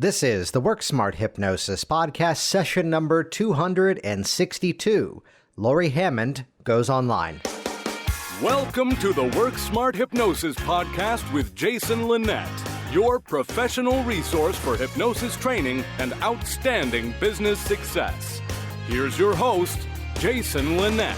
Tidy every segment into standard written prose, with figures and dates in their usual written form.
This is the Work Smart Hypnosis podcast, session number 262. Lori Hammond goes online. Welcome to the Work Smart Hypnosis podcast with Jason Linett, your professional resource for hypnosis training and outstanding business success. Here's your host, Jason Linett.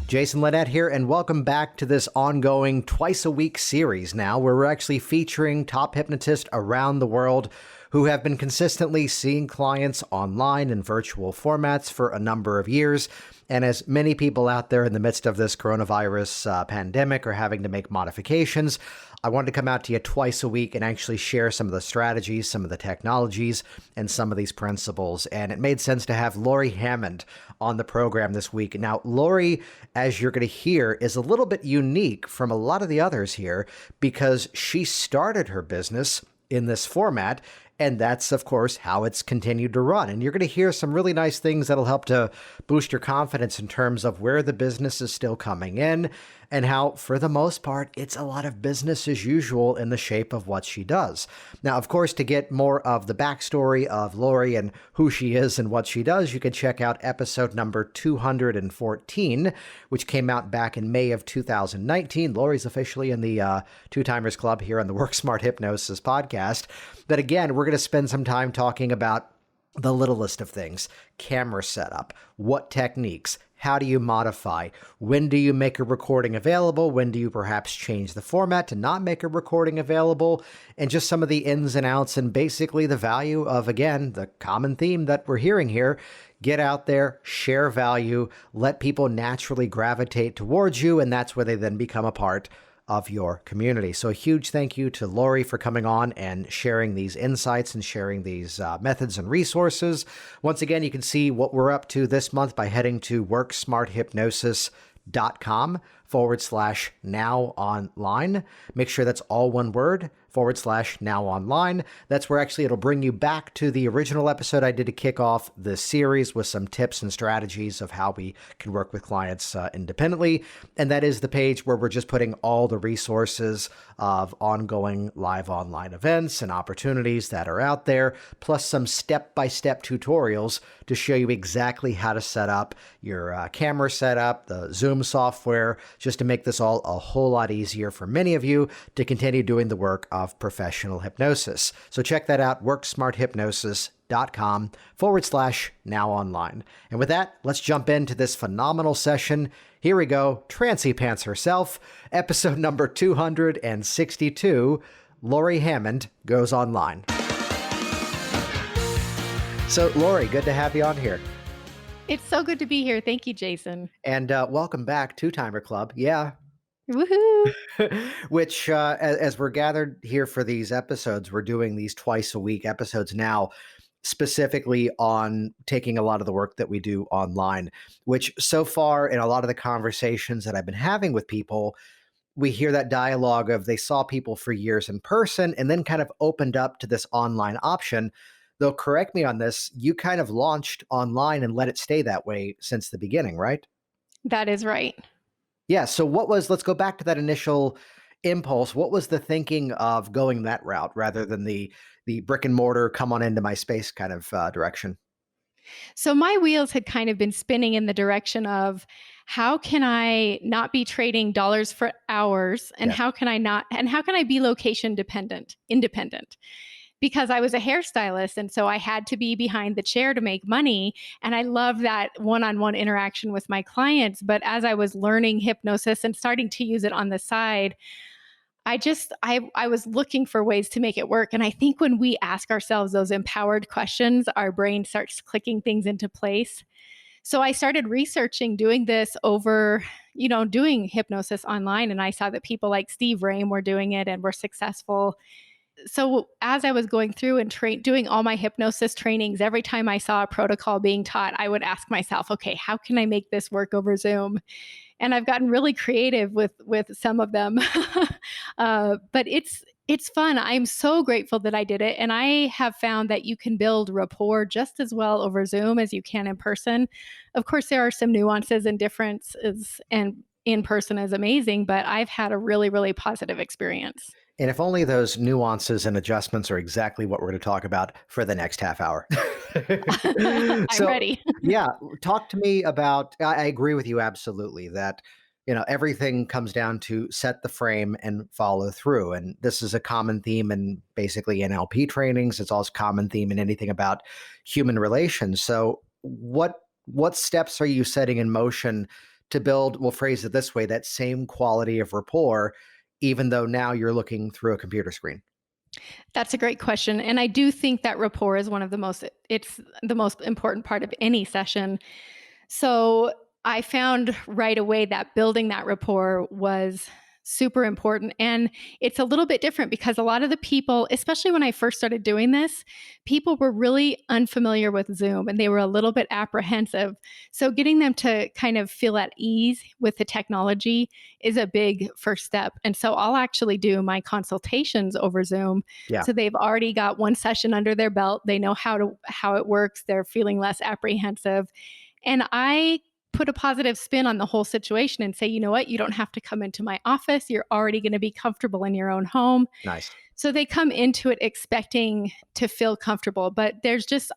Jason Linett here, and welcome back to this ongoing twice-a-week series now, where we're actually featuring top hypnotists around the world who have been consistently seeing clients online in virtual formats for a number of years. And as many people out there in the midst of this coronavirus pandemic are having to make modifications, I wanted to come out to you twice a week and actually share some of the strategies, some of the technologies, and some of these principles. And it made sense to have Lori Hammond on the program this week. Now, Lori, as you're going to hear, is a little bit unique from a lot of the others here because she started her business in this format. And that's, of course, how it's continued to run. And you're going to hear some really nice things that'll help to boost your confidence in terms of where the business is still coming in and how, for the most part, it's a lot of business as usual in the shape of what she does. Now, of course, to get more of the backstory of Lori and who she is and what she does, you can check out episode number 214, which came out back in May of 2019. Lori's officially in the Two Timers Club here on the Work Smart Hypnosis podcast. But again, we're going to spend some time talking about the littlest of things: camera setup, what techniques, how do you modify, when do you make a recording available, when do you perhaps change the format to not make a recording available, and just some of the ins and outs and basically the value of, again, the common theme that we're hearing here. Get out there, share value, let people naturally gravitate towards you, and that's where they then become a part of your community. So a huge thank you to Lori for coming on and sharing these insights and sharing these methods and resources. Once again, you can see what we're up to this month by heading to worksmarthypnosis.com/now online. Make sure that's all one word, /now online. That's where actually it'll bring you back to the original episode I did to kick off this series with some tips and strategies of how we can work with clients independently. And that is the page where we're just putting all the resources of ongoing live online events and opportunities that are out there, plus some step-by-step tutorials to show you exactly how to set up your camera setup, the Zoom software, just to make this all a whole lot easier for many of you to continue doing the work of professional hypnosis. So check that out, worksmarthypnosis.com/now online. And with that, let's jump into this phenomenal session. Here we go. Trancy Pants herself, episode number 262. Lori Hammond goes online. So Lori, good to have you on here. It's so good to be here. Thank you, Jason. And welcome back, Two Timer Club. Yeah. Woohoo! Which, as we're gathered here for these episodes, we're doing these twice a week episodes now, specifically on taking a lot of the work that we do online, which so far in a lot of the conversations that I've been having with people, we hear that dialogue of they saw people for years in person and then kind of opened up to this online option. Though, correct me on this, you kind of launched online and let it stay that way since the beginning, right? That is right. Yeah. So let's go back to that initial impulse. What was the thinking of going that route rather than the brick and mortar, come on into my space kind of direction? So my wheels had kind of been spinning in the direction of how can I not be trading dollars for hours, and Yeah. how can I be location independent? Because I was a hairstylist, and so I had to be behind the chair to make money. And I love that one-on-one interaction with my clients. But as I was learning hypnosis and starting to use it on the side, I was looking for ways to make it work. And I think when we ask ourselves those empowered questions, our brain starts clicking things into place. So I started researching, doing this over, doing hypnosis online. And I saw that people like Steve Rame were doing it and were successful. So as I was going through and doing all my hypnosis trainings, every time I saw a protocol being taught, I would ask myself, okay, how can I make this work over Zoom? And I've gotten really creative with some of them. But it's fun. I'm so grateful that I did it. And I have found that you can build rapport just as well over Zoom as you can in person. Of course, there are some nuances and differences, and in person is amazing, but I've had a really, really positive experience. And if only those nuances and adjustments are exactly what we're going to talk about for the next half hour. I'm So, ready. yeah, talk to me about. I agree with you absolutely that everything comes down to set the frame and follow through, and this is a common theme in basically NLP trainings. It's also a common theme in anything about human relations. So, what steps are you setting in motion to build? We'll phrase it this way: that same quality of rapport even though now you're looking through a computer screen? That's a great question. And I do think that rapport is it's the most important part of any session. So I found right away that building that rapport was super important. And it's a little bit different because a lot of the people, especially when I first started doing this, people were really unfamiliar with Zoom and they were a little bit apprehensive. So getting them to kind of feel at ease with the technology is a big first step. And so I'll actually do my consultations over Zoom. Yeah. So they've already got one session under their belt. They know how it works. They're feeling less apprehensive. And I put a positive spin on the whole situation and say, you know what, you don't have to come into my office. You're already going to be comfortable in your own home. Nice. So they come into it expecting to feel comfortable. But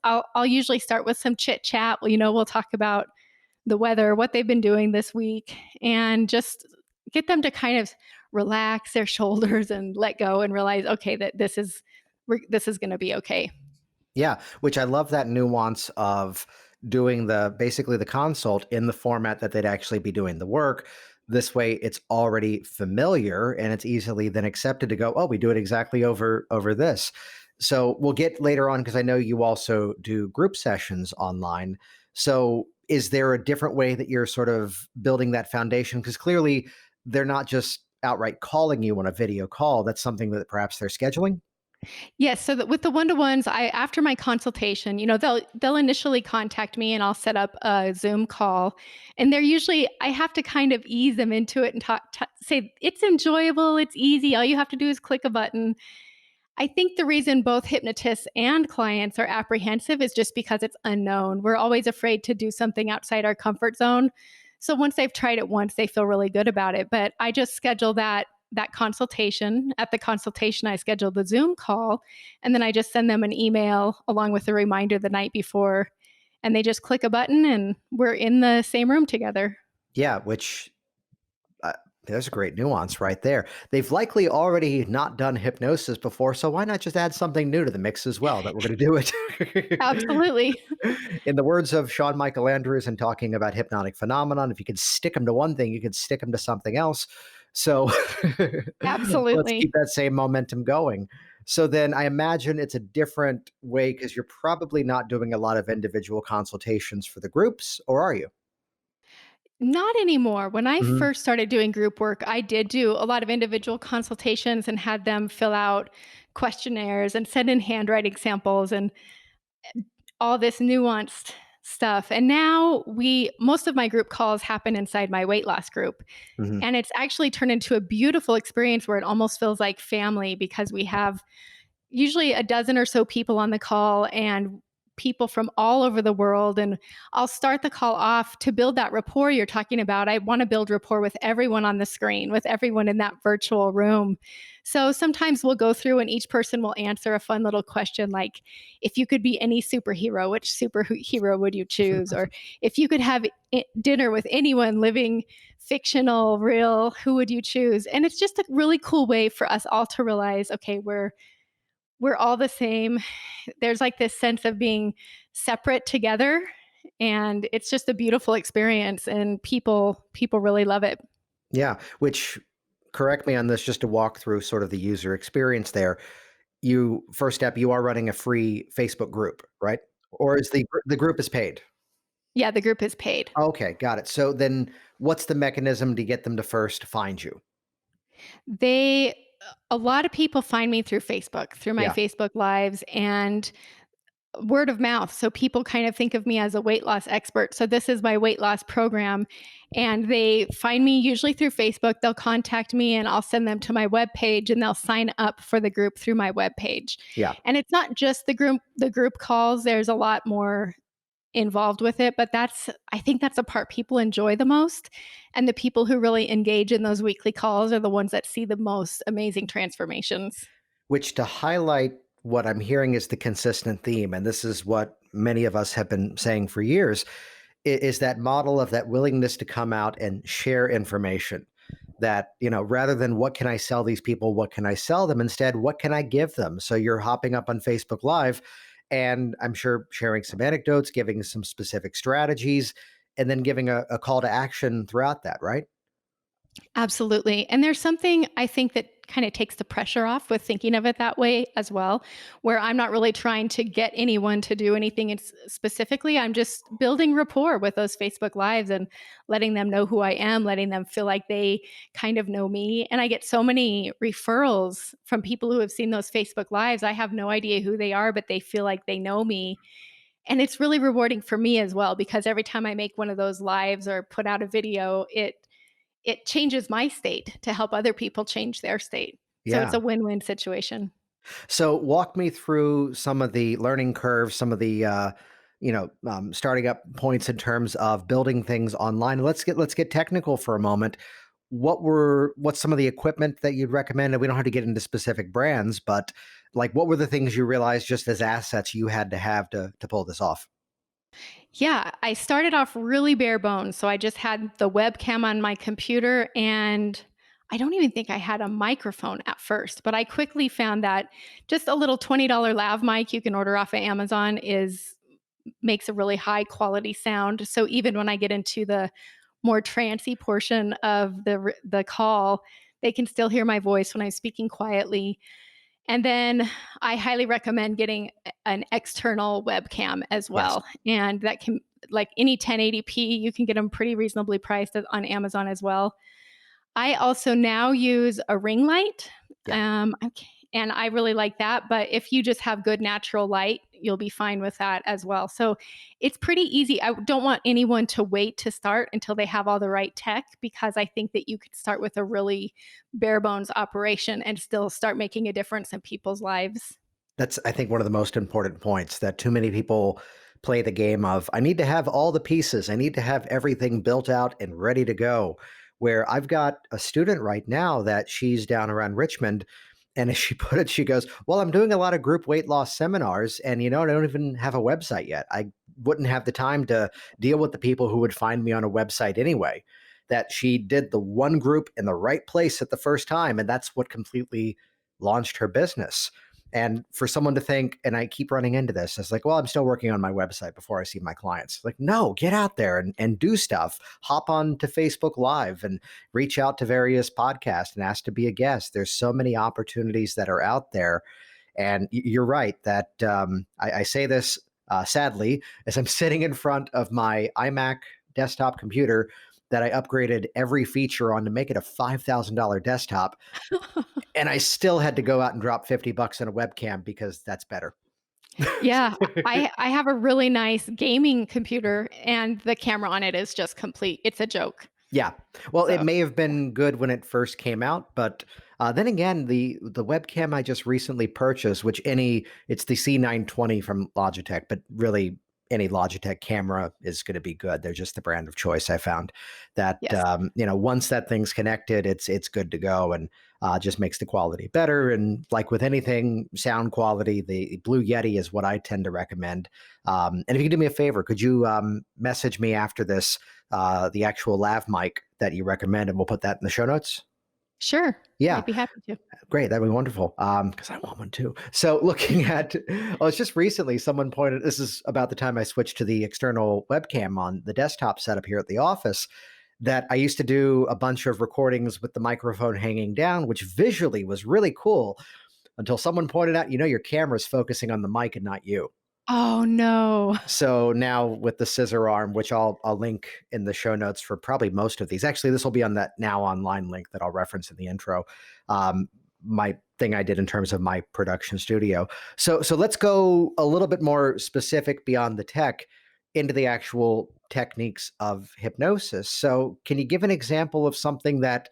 I'll usually start with some chit chat. We'll talk about the weather, what they've been doing this week, and just get them to kind of relax their shoulders and let go and realize, okay, that this is going to be okay. Yeah, which I love that nuance of doing basically the consult in the format that they'd actually be doing the work. This way it's already familiar and it's easily then accepted to go, oh, we do it exactly over this. So we'll get later on because I know you also do group sessions online. So is there a different way that you're sort of building that foundation? Because clearly they're not just outright calling you on a video call. That's something that perhaps they're scheduling. Yes, so that with the one-to-ones, I after my consultation, they'll initially contact me and I'll set up a Zoom call. And they're usually I have to kind of ease them into it and say it's enjoyable, it's easy. All you have to do is click a button. I think the reason both hypnotists and clients are apprehensive is just because it's unknown. We're always afraid to do something outside our comfort zone. So once they've tried it once, they feel really good about it. But I just schedule that consultation. At the consultation, I schedule the Zoom call, and then I just send them an email along with a reminder the night before, and they just click a button and we're in the same room together. Yeah, which uh, there's a great nuance right there. They've likely already not done hypnosis before, so why not just add something new to the mix as well that we're going to do it? Absolutely. In the words of Sean Michael Andrews and talking about hypnotic phenomenon, if you could stick them to one thing, you could stick them to something else. So let's Absolutely. keep that same momentum going. So then I imagine it's a different way because you're probably not doing a lot of individual consultations for the groups, or are you? Not anymore. When I Mhm. first started doing group work, I did do a lot of individual consultations and had them fill out questionnaires and send in handwriting samples and all this nuanced stuff. And now most of my group calls happen inside my weight loss group. Mhm. And it's actually turned into a beautiful experience where it almost feels like family because we have usually a dozen or so people on the call and people from all over the world. And I'll start the call off to build that rapport you're talking about. I want to build rapport with everyone on the screen, with everyone in that virtual room. So sometimes we'll go through and each person will answer a fun little question like, if you could be any superhero, which superhero would you choose? Or if you could have dinner with anyone living fictional, real, who would you choose? And it's just a really cool way for us all to realize, okay, we're all the same. There's like this sense of being separate together, and it's just a beautiful experience and people really love it. Yeah, which correct me on this just to walk through sort of the user experience there. You first step, you are running a free Facebook group, right? Or is the group is paid? Yeah, the group is paid. Okay, got it. So then what's the mechanism to get them to first find you? They A lot of people find me through Facebook, through my Yeah. Facebook lives and word of mouth. So people kind of think of me as a weight loss expert. So this is my weight loss program. And they find me usually through Facebook. They'll contact me and I'll send them to my webpage and they'll sign up for the group through my webpage. Yeah. And it's not just the group calls. There's a lot more involved with it, but I think that's the part people enjoy the most. And the people who really engage in those weekly calls are the ones that see the most amazing transformations. Which, to highlight what I'm hearing is the consistent theme, and this is what many of us have been saying for years, is that model of that willingness to come out and share information. That, rather than what can I sell these people, what can I sell them? Instead, what can I give them? So you're hopping up on Facebook Live and I'm sure sharing some anecdotes, giving some specific strategies, and then giving a call to action throughout that, right? Absolutely. And there's something I think that kind of takes the pressure off with thinking of it that way as well, where I'm not really trying to get anyone to do anything specifically. I'm just building rapport with those Facebook Lives and letting them know who I am, letting them feel like they kind of know me. And I get so many referrals from people who have seen those Facebook Lives. I have no idea who they are, but they feel like they know me. And it's really rewarding for me as well, because every time I make one of those lives or put out a video, it changes my state to help other people change their state. So it's Yeah. a win-win situation. So walk me through some of the learning curves, some of the starting up points in terms of building things online. Let's get technical for a moment. What's some of the equipment that you'd recommend? And we don't have to get into specific brands, but like what were the things you realized just as assets you had to have to pull this off? Yeah, I started off really bare bones. So I just had the webcam on my computer, and I don't even think I had a microphone at first, but I quickly found that just a little $20 lav mic you can order off of Amazon is makes a really high quality sound. So even when I get into the more trancy portion of the call, they can still hear my voice when I'm speaking quietly. And then I highly recommend getting an external webcam as Yes. well. And that can, like any 1080p, you can get them pretty reasonably priced on Amazon as well. I also now use a ring light. Yeah. And I really like that. But if you just have good natural light, you'll be fine with that as well. So it's pretty easy. I don't want anyone to wait to start until they have all the right tech, because I think that you could start with a really bare bones operation and still start making a difference in people's lives. That's, I think, one of the most important points that too many people play the game of, I need to have all the pieces. I need to have everything built out and ready to go. Where I've got a student right now that she's down around Richmond. And as she put it, she goes, well, I'm doing a lot of group weight loss seminars. And, I don't even have a website yet. I wouldn't have the time to deal with the people who would find me on a website anyway. That she did the one group in the right place at the first time. And that's what completely launched her business. And for someone to think, and I keep running into this, it's like, well, I'm still working on my website before I see my clients. Like, no, get out there and do stuff. Hop on to Facebook Live and reach out to various podcasts and ask to be a guest. There's so many opportunities that are out there. And you're right that I say this sadly as I'm sitting in front of my iMac desktop computer that I upgraded every feature on to make it a $5,000 desktop. And I still had to go out and drop 50 bucks on a webcam because that's better. Yeah, I have a really nice gaming computer, and the camera on it is just complete. It's a joke. Yeah. Well, it So, may have been good when it first came out, but then again, the webcam I just recently purchased, it's the C920 from Logitech, but really any Logitech camera is going to be good. They're just the brand of choice. I found that yes. once that thing's connected, it's good to go, and just makes the quality better. And like with anything, sound quality, the Blue Yeti is what I tend to recommend. And if you could do me a favor, could you message me after this the actual lav mic that you recommend, and we'll put that in the show notes? Sure. Yeah, I'd be happy to. great. That'd be wonderful. Because I want one too. So looking at, oh, it's just recently someone pointed, this is about the time I switched to the external webcam on the desktop setup here at the office, that I used to do a bunch of recordings with the microphone hanging down, which visually was really cool until someone pointed out, your camera's focusing on the mic and not you. Oh, no. So now with the scissor arm, which I'll link in the show notes for probably most of these. Actually, this will be on that Now Online link that I'll reference in the intro. My thing I did in terms of my production studio. So let's go a little bit more specific beyond the tech into the actual techniques of hypnosis. So can you give an example of something that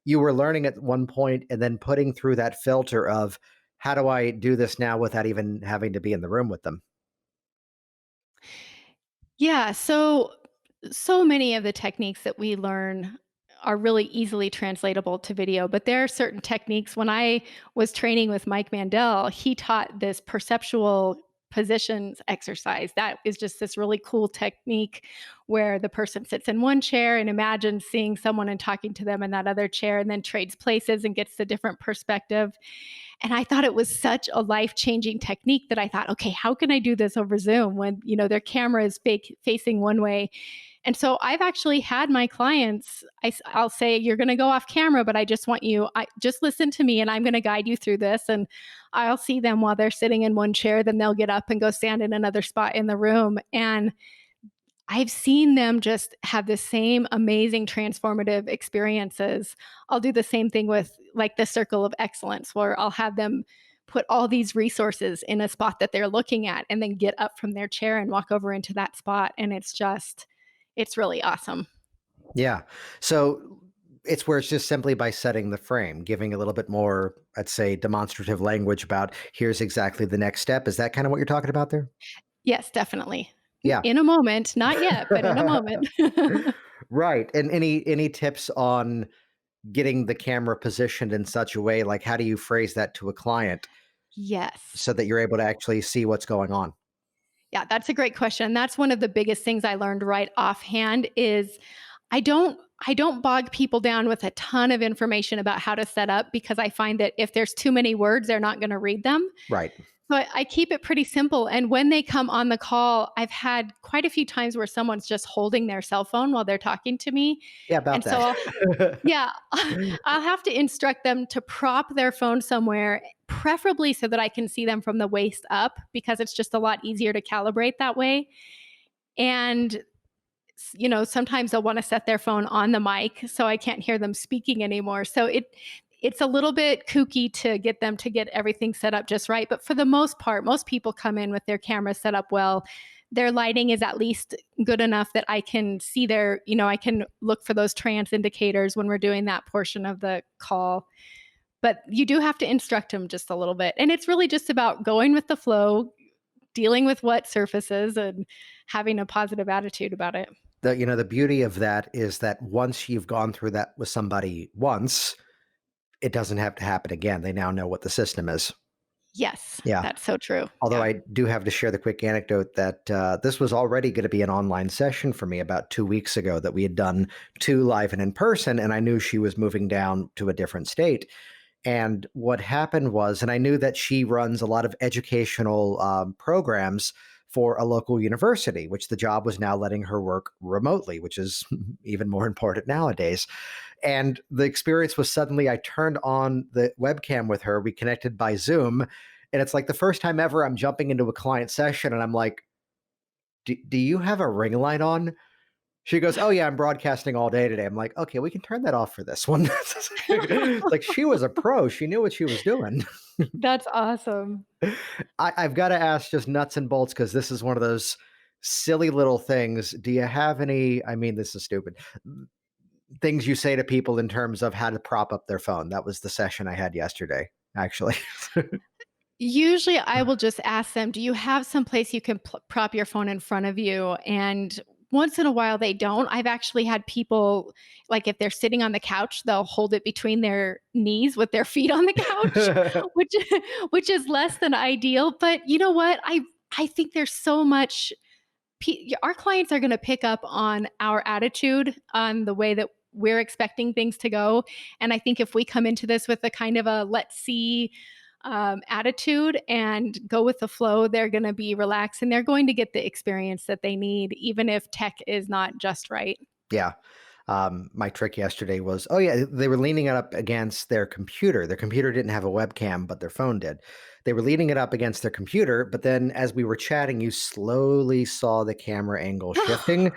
you were learning at one point and then putting through that filter of how do I do this now without even having to be in the room with them? Yeah, so many of the techniques that we learn are really easily translatable to video, but there are certain techniques. When I was training with Mike Mandel, he taught this perceptual positions exercise. That is just this really cool technique where the person sits in one chair and imagines seeing someone and talking to them in that other chair and then trades places and gets the different perspective. And I thought it was such a life-changing technique that I thought, okay, how can I do this over Zoom when, their camera is facing one way? And so I've actually had my clients, will say, you're going to go off camera, but I just want you, just listen to me and I'm going to guide you through this. And I'll see them while they're sitting in one chair, then they'll get up and go stand in another spot in the room. And I've seen them just have the same amazing transformative experiences. I'll do the same thing with like the circle of excellence, where I'll have them put all these resources in a spot that they're looking at and then get up from their chair and walk over into that spot. And it's really awesome. Yeah. So it's where it's just simply by setting the frame, giving a little bit more, I'd say, demonstrative language about here's exactly the next step. Is that kind of what you're talking about there? Yes, definitely. Yeah. In a moment, not yet, but in a moment. Right. And any tips on getting the camera positioned in such a way, like how do you phrase that to a client Yes. so that you're able to actually see what's going on? Yeah, that's a great question. That's one of the biggest things I learned right offhand is I don't bog people down with a ton of information about how to set up because I find that if there's too many words, they're not going to read them. Right. So I keep it pretty simple. And when they come on the call, I've had quite a few times where someone's just holding their cell phone while they're talking to me. Yeah, about And so I'll that. yeah, I'll have to instruct them to prop their phone somewhere, preferably so that I can see them from the waist up because it's just a lot easier to calibrate that way. And sometimes they'll want to set their phone on the mic so I can't hear them speaking anymore. So it's a little bit kooky to get them to get everything set up just right, but for the most part, most people come in with their camera set up well. Their lighting is at least good enough that I can see I can look for those trans indicators when we're doing that portion of the call. But you do have to instruct them just a little bit. And it's really just about going with the flow, dealing with what surfaces and having a positive attitude about it. The beauty of that is that once you've gone through that with somebody once, it doesn't have to happen again. They now know what the system is. Yes, Yeah. that's so true. Although Yeah. I do have to share the quick anecdote that this was already going to be an online session for me about 2 weeks ago that we had done two live and in person, and I knew she was moving down to a different state. And what happened was, and I knew that she runs a lot of educational programs for a local university, which the job was now letting her work remotely, which is even more important nowadays. And the experience was suddenly I turned on the webcam with her. We connected by Zoom. And it's like the first time ever I'm jumping into a client session and I'm like, do you have a ring light on? She goes, oh, yeah, I'm broadcasting all day today. I'm like, okay, we can turn that off for this one. Like she was a pro. She knew what she was doing. That's awesome. I've got to ask just nuts and bolts because this is one of those silly little things. Do you have any, I mean, this is stupid, things you say to people in terms of how to prop up their phone? That was the session I had yesterday, actually. Usually, I will just ask them, do you have some place you can prop your phone in front of you? And once in a while, they don't. I've actually had people, like if they're sitting on the couch, they'll hold it between their knees with their feet on the couch, which is less than ideal. But you know what? I think there's so much. Our clients are going to pick up on our attitude, on the way that we're expecting things to go. And I think if we come into this with a kind of a let's see attitude and go with the flow, they're going to be relaxed and they're going to get the experience that they need, even if tech is not just right. Yeah. My trick yesterday was, oh yeah, they were leaning it up against their computer. Their computer didn't have a webcam, but their phone did. They were leaning it up against their computer, but then as we were chatting, you slowly saw the camera angle shifting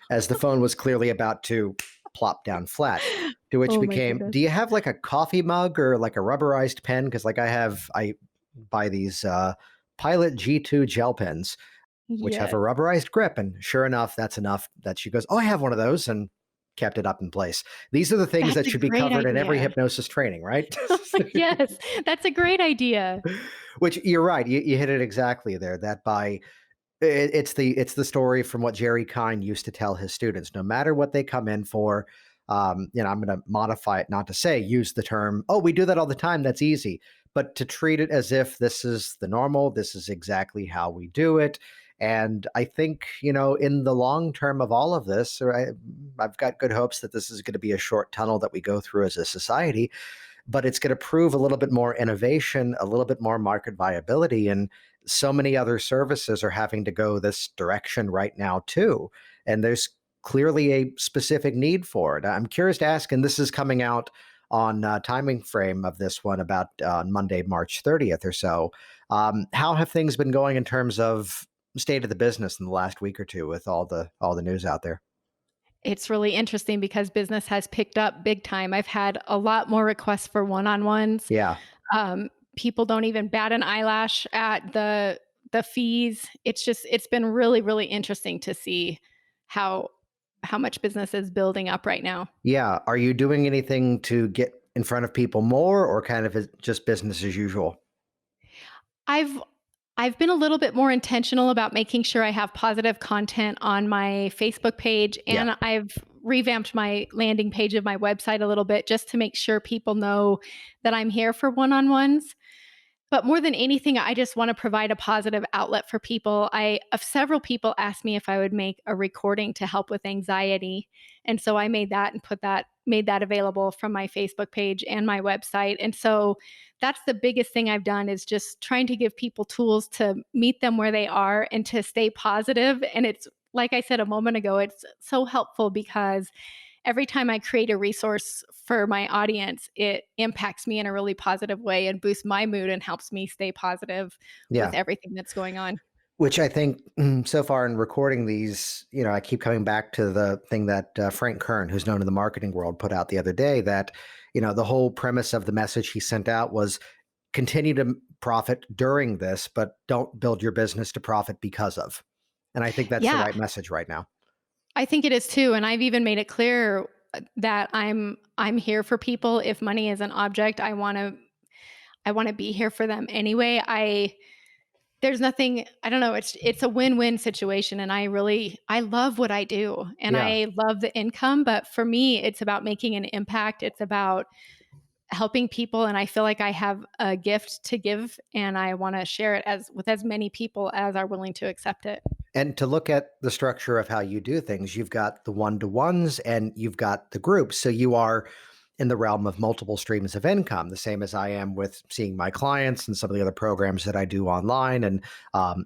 as the phone was clearly about to plop down flat. To which Oh my became, goodness. do you have like a coffee mug or like a rubberized pen? Because like I buy these Pilot G2 gel pens, which have a Yes. rubberized grip. And sure enough, that's enough that she goes, oh, I have one of those, and kept it up in place. These are the things that That's a should be great covered in every idea. hypnosis training, right? Yes, that's a great idea. Which you're right. You hit it exactly there. That by It's the story from what Jerry Kine used to tell his students. No matter what they come in for, I'm going to modify it not to say use the term, "Oh, we do that all the time. That's easy," but to treat it as if this is the normal. This is exactly how we do it. And I think, in the long term of all of this, I've got good hopes that this is going to be a short tunnel that we go through as a society, but it's going to prove a little bit more innovation, a little bit more market viability. And so many other services are having to go this direction right now, too. And there's clearly a specific need for it. I'm curious to ask, and this is coming out on timing frame of this one about Monday, March 30th or so. How have things been going in terms of state of the business in the last week or two with all the news out there? It's really interesting because business has picked up big time. I've had a lot more requests for one-on-ones. Yeah. People don't even bat an eyelash at the fees. It's been really, really interesting to see how how much business is building up right now. Yeah. Are you doing anything to get in front of people more, or kind of is just business as usual? I've I've been a little bit more intentional about making sure I have positive content on my Facebook page, Yeah. and I've revamped my landing page of my website a little bit just to make sure people know that I'm here for one-on-ones. But more than anything, I just want to provide a positive outlet for people. Several people asked me if I would make a recording to help with anxiety. And so I made that and made that available from my Facebook page and my website. And so that's the biggest thing I've done is just trying to give people tools to meet them where they are and to stay positive. And it's like I said a moment ago, it's so helpful because every time I create a resource for my audience, it impacts me in a really positive way and boosts my mood and helps me stay positive with Yeah. everything that's going on. Which I think so far in recording these, I keep coming back to the thing that Frank Kern, who's known in the marketing world, put out the other day that, the whole premise of the message he sent out was continue to profit during this, but don't build your business to profit because of. And I think that's the Yeah, right message right now. I think it is too, and I've even made it clear that I'm here for people. If money is an object, I want to be here for them anyway. I There's nothing, I don't know, it's a win-win situation, and I love what I do and Yeah. I love the income, but for me it's about making an impact. It's about helping people, and I feel like I have a gift to give and I want to share it as with as many people as are willing to accept it. And to look at the structure of how you do things, you've got the one-to-ones and you've got the groups. So you are in the realm of multiple streams of income, the same as I am with seeing my clients and some of the other programs that I do online and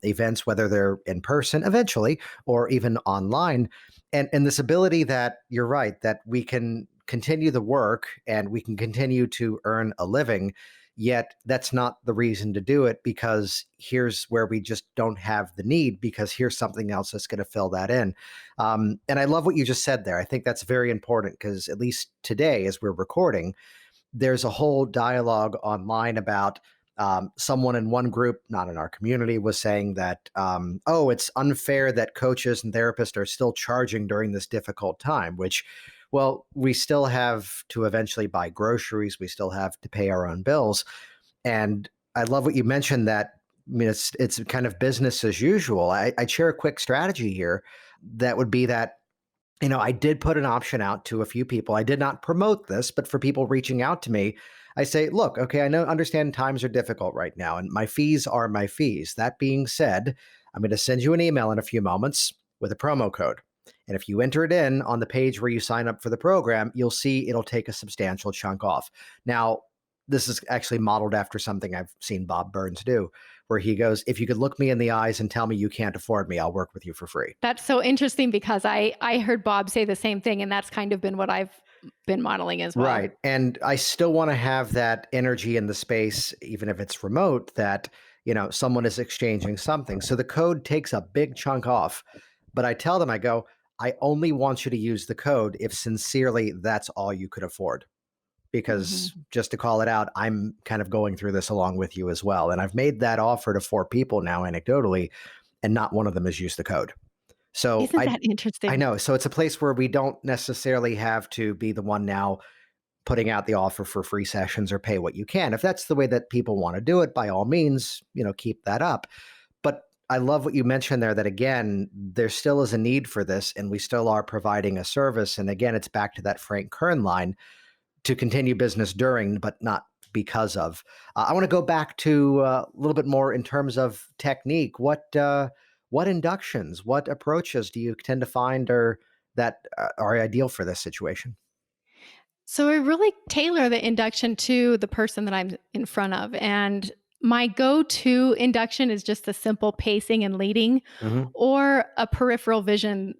events, whether they're in person eventually or even online. And this ability that you're right, that we can continue the work and we can continue to earn a living. Yet that's not the reason to do it, because here's where we just don't have the need, because here's something else that's going to fill that in. And I love what you just said there. I think that's very important because at least today, as we're recording, there's a whole dialogue online about someone in one group, not in our community, was saying that, oh, it's unfair that coaches and therapists are still charging during this difficult time, which, well, we still have to eventually buy groceries. We still have to pay our own bills. And I love what you mentioned that, it's kind of business as usual. I'd share a quick strategy here that would be that, I did put an option out to a few people. I did not promote this, but for people reaching out to me, I say, look, okay, understand times are difficult right now, and my fees are my fees. That being said, I'm going to send you an email in a few moments with a promo code. And if you enter it in on the page where you sign up for the program, you'll see it'll take a substantial chunk off. Now, this is actually modeled after something I've seen Bob Burns do, where he goes, if you could look me in the eyes and tell me you can't afford me, I'll work with you for free. That's so interesting because I heard Bob say the same thing, and that's kind of been what I've been modeling as well. Right. And I still want to have that energy in the space, even if it's remote, that, someone is exchanging something. So the code takes a big chunk off. But I tell them, I go, I only want you to use the code if sincerely that's all you could afford. Because Mhm. just to call it out, I'm kind of going through this along with you as well. And I've made that offer to 4 people now, anecdotally, and not one of them has used the code. So Isn't I that I interesting? know. So it's a place where we don't necessarily have to be the one now putting out the offer for free sessions or pay what you can. If that's the way that people want to do it, by all means, keep that up. But I love what you mentioned there that again, there still is a need for this and we still are providing a service. And again, it's back to that Frank Kern line to continue business during, but not because of. I want to go back to a little bit more in terms of technique. What inductions, what approaches do you tend to find are that are ideal for this situation? So I really tailor the induction to the person that I'm in front of. And my go to induction is just a simple pacing and leading Hmm. or a peripheral vision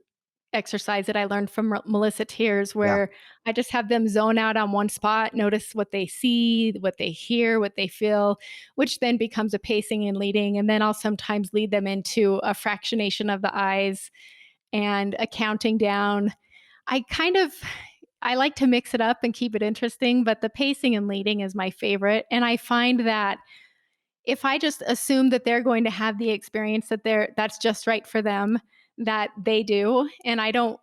exercise that I learned from Melissa Tears, Yeah. where I just have them zone out on one spot, notice what they see, what they hear, what they feel, which then becomes a pacing and leading. And then I'll sometimes lead them into a fractionation of the eyes and a counting down. I kind of I like to mix it up and keep it interesting, but the pacing and leading is my favorite. And I find that if I just assume that they're going to have the experience that's just right for them, that they do, and I don't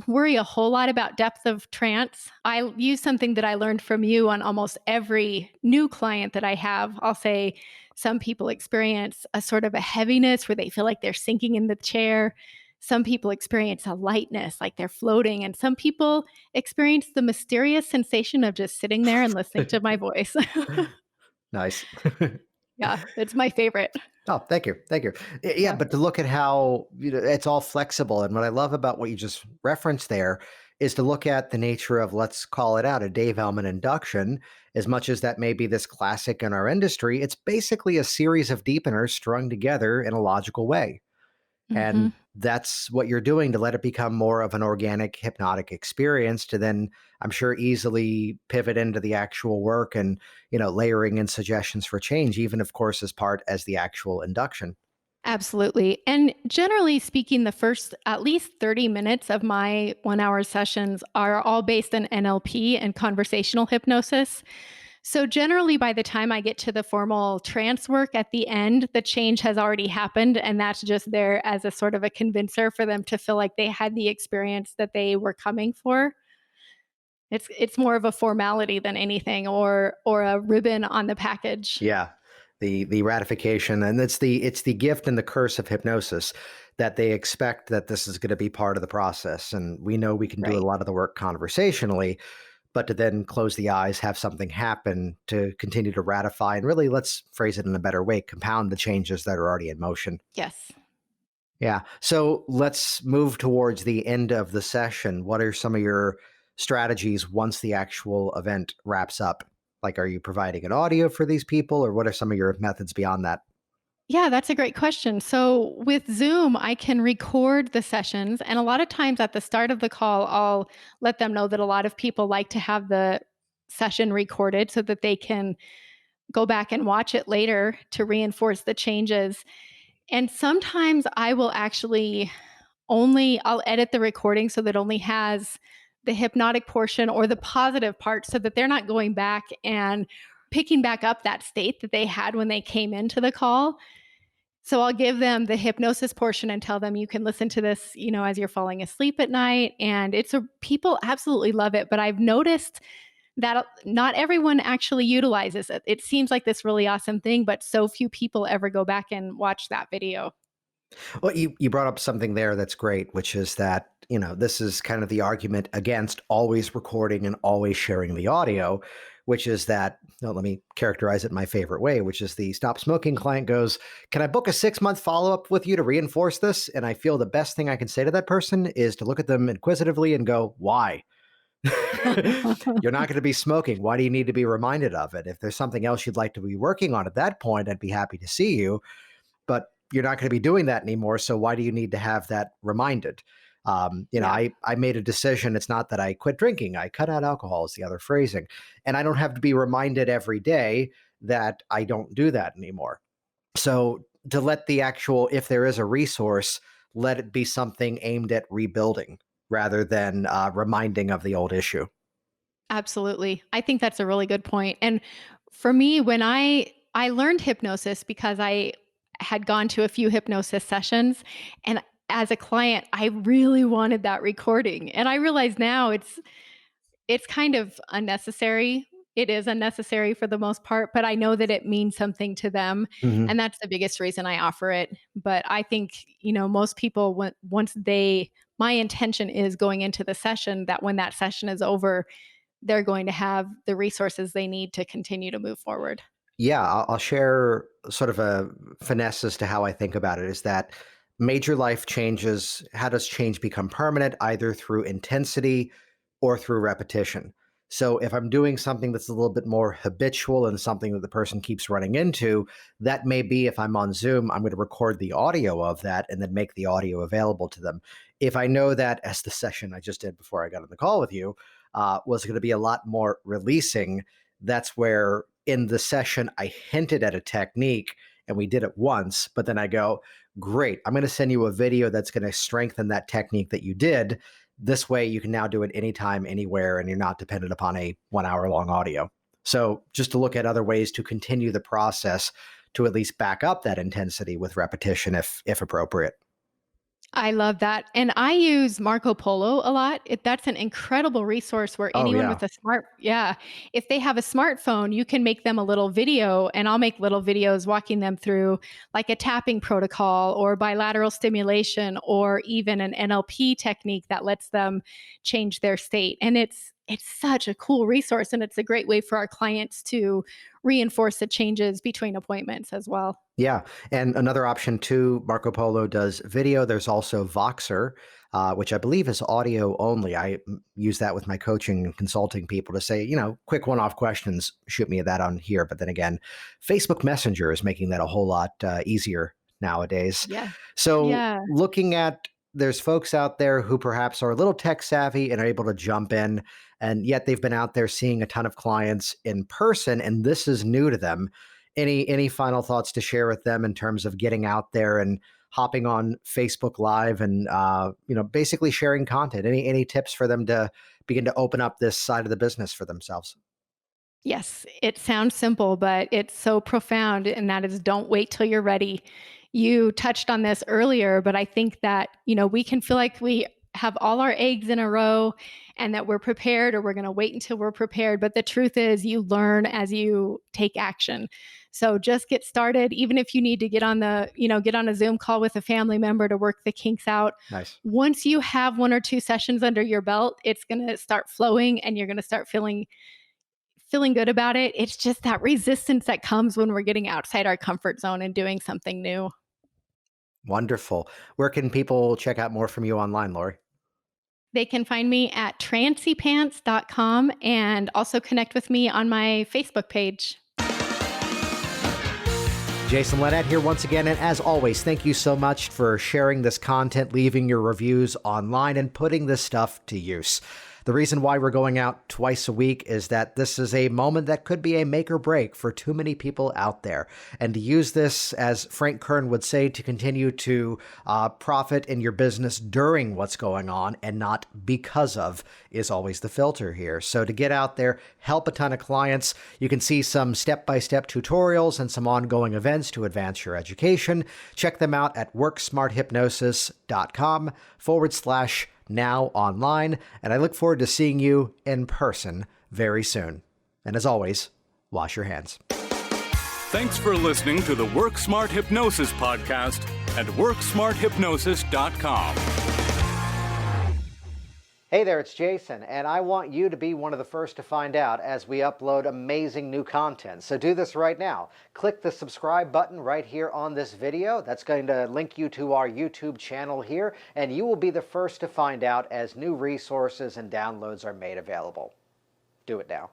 worry a whole lot about depth of trance. I use something that I learned from you on almost every new client that I have. I'll say some people experience a sort of a heaviness where they feel like they're sinking in the chair. Some people experience a lightness, like they're floating. And some people experience the mysterious sensation of just sitting there and listening to my voice. Nice. Yeah, it's my favorite. Oh, thank you. Thank you. Yeah, Yeah. but to look at how it's all flexible. And what I love about what you just referenced there is to look at the nature of, let's call it out, a Dave Elman induction. As much as that may be this classic in our industry, it's basically a series of deepeners strung together in a logical way. Hmm. And that's what you're doing to let it become more of an organic hypnotic experience to then, I'm sure, easily pivot into the actual work and, layering in suggestions for change, even of course, as part as the actual induction. Absolutely. And generally speaking, the first at least 30 minutes of my 1 hour sessions are all based on NLP and conversational hypnosis. So, generally, by the time I get to the formal trance work at the end, the change has already happened. And that's just there as a sort of a convincer for them to feel like they had the experience that they were coming for. It's more of a formality than anything, or a ribbon on the package. Yeah. The ratification, and it's the gift and the curse of hypnosis that they expect that this is going to be part of the process. And we know we can do a Right. lot of the work conversationally, but to then close the eyes, have something happen to continue to ratify and really, let's phrase it in a better way, compound the changes that are already in motion. Yes. Yeah. So let's move towards the end of the session. What are some of your strategies once the actual event wraps up? Like, are you providing an audio for these people, or what are some of your methods beyond that? Yeah, that's a great question. So with Zoom, I can record the sessions. And a lot of times at the start of the call, I'll let them know that a lot of people like to have the session recorded so that they can go back and watch it later to reinforce the changes. And sometimes I will actually I'll edit the recording so that it only has the hypnotic portion or the positive part so that they're not going back and picking back up that state that they had when they came into the call. So I'll give them the hypnosis portion and tell them you can listen to this, as you're falling asleep at night. And people absolutely love it. But I've noticed that not everyone actually utilizes it. It seems like this really awesome thing, but so few people ever go back and watch that video. Well, you brought up something there that's great, which is that, this is kind of the argument against always recording and always sharing the audio, which is that, let me characterize it my favorite way, which is the stop smoking client goes, can I book a 6-month follow up with you to reinforce this? And I feel the best thing I can say to that person is to look at them inquisitively and go, why? You're not going to be smoking. Why do you need to be reminded of it? If there's something else you'd like to be working on at that point, I'd be happy to see you, but you're not going to be doing that anymore. So why do you need to have that reminded? Yeah, I made a decision. It's not that I quit drinking. I cut out alcohol is the other phrasing. And I don't have to be reminded every day that I don't do that anymore. So to let the actual, if there is a resource, let it be something aimed at rebuilding rather than reminding of the old issue. absolutely. I think that's a really good point. And for me, when I learned hypnosis because I had gone to a few hypnosis sessions, and as a client, I really wanted that recording. And I realize now it's kind of unnecessary. it is unnecessary for the most part, but I know that it means something to them, Hmm. and that's the biggest reason I offer it. But I think, most people my intention is going into the session that when that session is over, they're going to have the resources they need to continue to move forward. Yeah, I'll share sort of a finesse as to how I think about it is that major life changes, how does change become permanent? Either through intensity or through repetition. So if I'm doing something that's a little bit more habitual and something that the person keeps running into, that may be if I'm on Zoom, I'm going to record the audio of that and then make the audio available to them. If I know that, as the session I just did before I got on the call with you, was going to be a lot more releasing, that's where in the session I hinted at a technique and we did it once, but then I go, great, I'm going to send you a video that's going to strengthen that technique that you did. This way you can now do it anytime, anywhere, and you're not dependent upon a 1 hour long audio. So just to look at other ways to continue the process to at least back up that intensity with repetition if appropriate. I love that. And I use Marco Polo a lot. That's an incredible resource where Oh anyone yeah, with a yeah, if they have a smartphone, you can make them a little video, and I'll make little videos walking them through like a tapping protocol or bilateral stimulation or even an NLP technique that lets them change their state. And it's such a cool resource, and it's a great way for our clients to reinforce the changes between appointments as well. yeah. And another option too, Marco Polo does video. There's also Voxer, which I believe is audio only. I use that with my coaching and consulting people to say, quick one-off questions, shoot me that on here. But then again, Facebook Messenger is making that a whole lot easier nowadays. Yeah. So Yeah. looking at, there's folks out there who perhaps are a little tech savvy and are able to jump in, and yet they've been out there seeing a ton of clients in person, and this is new to them. Any final thoughts to share with them in terms of getting out there and hopping on Facebook Live and basically sharing content? Any tips for them to begin to open up this side of the business for themselves? Yes, it sounds simple, but it's so profound, and that is don't wait till you're ready. You touched on this earlier, but I think that, we can feel like we have all our eggs in a row and that we're prepared or we're going to wait until we're prepared. But the truth is, you learn as you take action. So just get started, even if you need to get on a Zoom call with a family member to work the kinks out. Nice. Once you have one or two sessions under your belt, it's going to start flowing and you're going to start feeling good about it. It's just that resistance that comes when we're getting outside our comfort zone and doing something new. Wonderful. Where can people check out more from you online, Lori? They can find me at trancypants.com and also connect with me on my Facebook page. Jason Lynette here once again, and as always, thank you so much for sharing this content, leaving your reviews online, and putting this stuff to use. The reason why we're going out twice a week is that this is a moment that could be a make or break for too many people out there. And to use this, as Frank Kern would say, to continue to profit in your business during what's going on and not because of, is always the filter here. So to get out there, help a ton of clients, you can see some step-by-step tutorials and some ongoing events to advance your education. Check them out at worksmarthypnosis.com/now online, and I look forward to seeing you in person very soon. And as always, wash your hands. Thanks for listening to the Work Smart Hypnosis podcast at worksmarthypnosis.com. Hey there, it's Jason, and I want you to be one of the first to find out as we upload amazing new content. So do this right now. Click the subscribe button right here on this video. That's going to link you to our YouTube channel here, and you will be the first to find out as new resources and downloads are made available. Do it now.